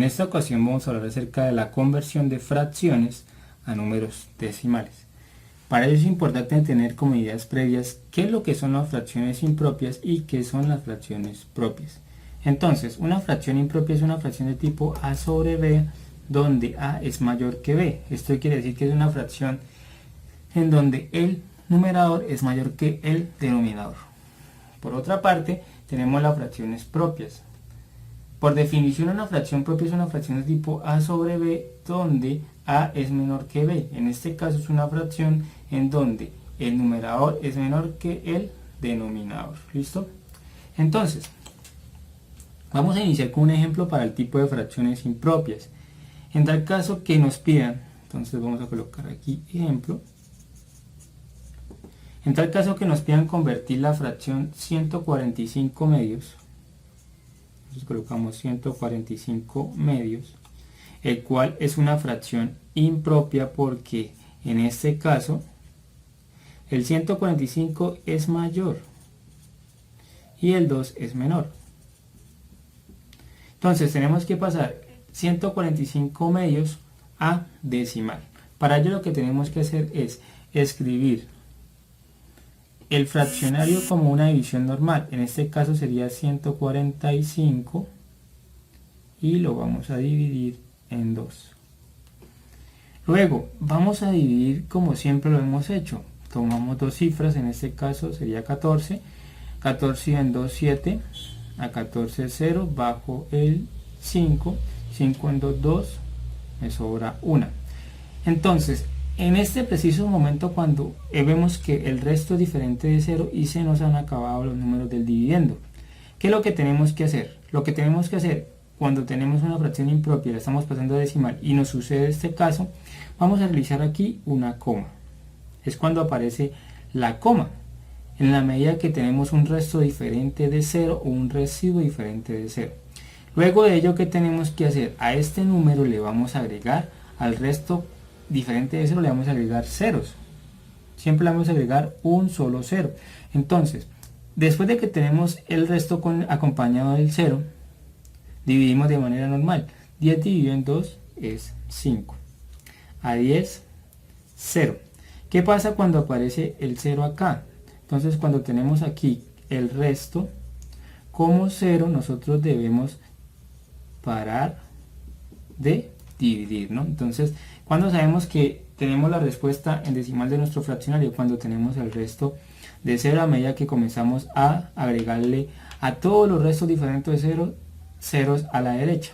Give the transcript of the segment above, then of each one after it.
esta ocasión vamos a hablar acerca de la conversión de fracciones a números decimales. Para ello es importante tener como ideas previas qué es lo que son las fracciones impropias y qué son las fracciones propias. Entonces, una fracción impropia es una fracción de tipo a sobre b, donde a es mayor que b. Esto quiere decir que es una fracción en donde el numerador es mayor que el denominador. Por otra parte, tenemos las fracciones propias. Por definición, una fracción propia es una fracción de tipo a sobre b, donde a es menor que b. En este caso es una fracción en donde el numerador es menor que el denominador. ¿Listo? Entonces, vamos a iniciar con un ejemplo para el tipo de fracciones impropias. En tal caso que nos pidan, entonces vamos a colocar aquí ejemplo. En tal caso que nos pidan convertir la fracción 145 medios, entonces colocamos 145 medios, el cual es una fracción impropia porque en este caso el 145 es mayor y el 2 es menor. Entonces tenemos que pasar 145 medios a decimal. Para ello lo que tenemos que hacer es escribir el fraccionario como una división normal. En este caso sería 145 y lo vamos a dividir en 2. Luego vamos a dividir como siempre lo hemos hecho. Tomamos dos cifras, en este caso sería 14. 14 en 2, 7. A 14 0, bajo el 5. 5 en 2, 2. Me sobra 1. Entonces, en este preciso momento cuando vemos que el resto es diferente de 0 y se nos han acabado los números del dividendo, ¿qué es lo que tenemos que hacer? Lo que tenemos que hacer cuando tenemos una fracción impropia, la estamos pasando a decimal y nos sucede este caso, vamos a realizar aquí una coma. Es cuando aparece la coma, en la medida que tenemos un resto diferente de 0 o un residuo diferente de 0. Luego de ello, ¿qué tenemos que hacer? A este número le vamos a agregar al resto diferente de 0, le vamos a agregar ceros. Siempre le vamos a agregar un solo 0. Entonces, después de que tenemos el resto acompañado del 0, dividimos de manera normal. 10 dividido en 2 es 5. A 10, 0. ¿Qué pasa cuando aparece el 0 acá? Entonces, cuando tenemos aquí el resto como 0, nosotros debemos parar de dividir, ¿no? Entonces, cuando sabemos que tenemos la respuesta en decimal de nuestro fraccionario, cuando tenemos el resto de 0 a medida que comenzamos a agregarle a todos los restos diferentes de 0, ceros a la derecha.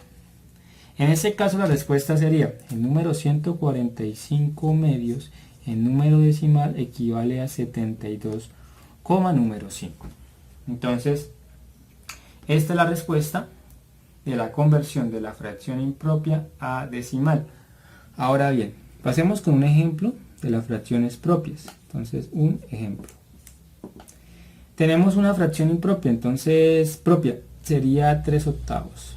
En este caso la respuesta sería el número 145 medios en número decimal equivale a 72, número 5. Entonces, esta es la respuesta de la conversión de la fracción impropia a decimal. Ahora bien, pasemos con un ejemplo de las fracciones propias. Entonces, un ejemplo. Tenemos una fracción impropia, entonces propia sería 3/8.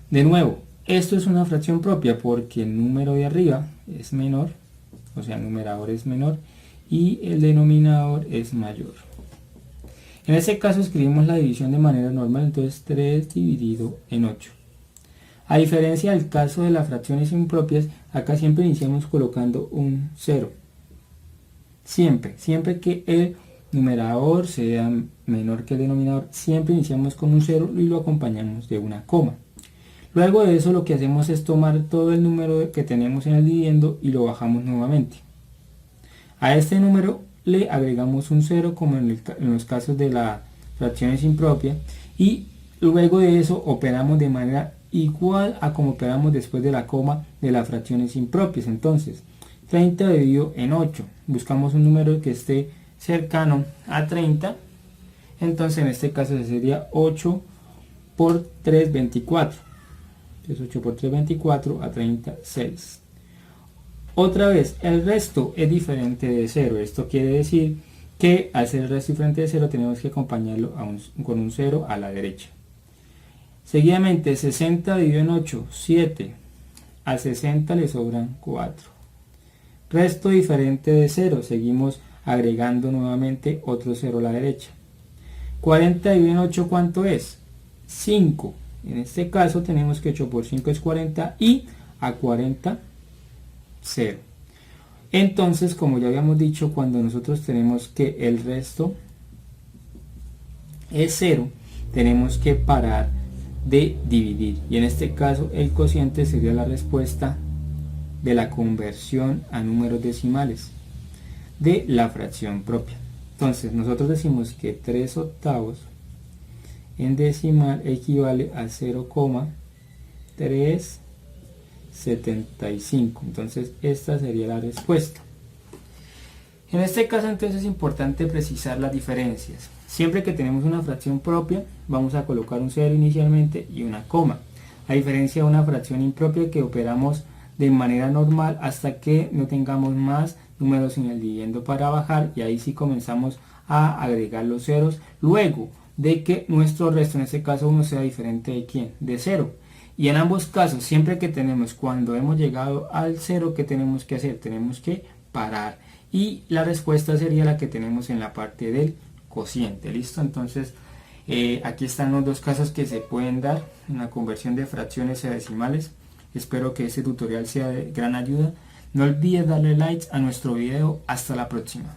De nuevo, esto es una fracción propia porque el número de arriba es menor, o sea, el numerador es menor y el denominador es mayor. En este caso escribimos la división de manera normal, entonces 3 dividido en 8. A diferencia del caso de las fracciones impropias, acá siempre iniciamos colocando un 0. Siempre que el numerador sea menor que el denominador, siempre iniciamos con un 0 y lo acompañamos de una coma. Luego de eso lo que hacemos es tomar todo el número que tenemos en el dividendo y lo bajamos nuevamente. A este número le agregamos un 0 como en los casos de las fracciones impropias y luego de eso operamos de manera igual a como operamos después de la coma de las fracciones impropias. Entonces 30 dividido en 8, buscamos un número que esté cercano a 30, entonces en este caso sería 8 por 3, 24. Entonces 8 por 3, 24, a 36. Otra vez, el resto es diferente de 0. Esto quiere decir que al ser el resto diferente de 0 tenemos que acompañarlo con un 0 a la derecha. Seguidamente, 60 dividido en 8, 7. A 60 le sobran 4. Resto diferente de 0, seguimos agregando nuevamente otro 0 a la derecha. 40 dividido en 8, ¿cuánto es? 5. En este caso tenemos que 8 por 5 es 40 y a 40, 0. Entonces, como ya habíamos dicho, cuando nosotros tenemos que el resto es 0, tenemos que parar de dividir. Y en este caso el cociente sería la respuesta de la conversión a números decimales de la fracción propia. Entonces nosotros decimos que 3 octavos en decimal equivale a 0,375. Entonces esta sería la respuesta. En este caso entonces es importante precisar las diferencias. Siempre que tenemos una fracción propia vamos a colocar un 0 inicialmente y una coma. A diferencia de una fracción impropia que operamos de manera normal hasta que no tengamos más números en el dividendo para bajar, y ahí sí comenzamos a agregar los ceros luego de que nuestro resto, en este caso 1, sea diferente de ¿quién? De 0. Y en ambos casos, siempre que tenemos, cuando hemos llegado al 0, ¿qué tenemos que hacer? Tenemos que parar. Y la respuesta sería la que tenemos en la parte del cociente. ¿Listo? Entonces, aquí están los dos casos que se pueden dar en la conversión de fracciones a decimales. Espero que este tutorial sea de gran ayuda. No olvides darle likes a nuestro video. Hasta la próxima.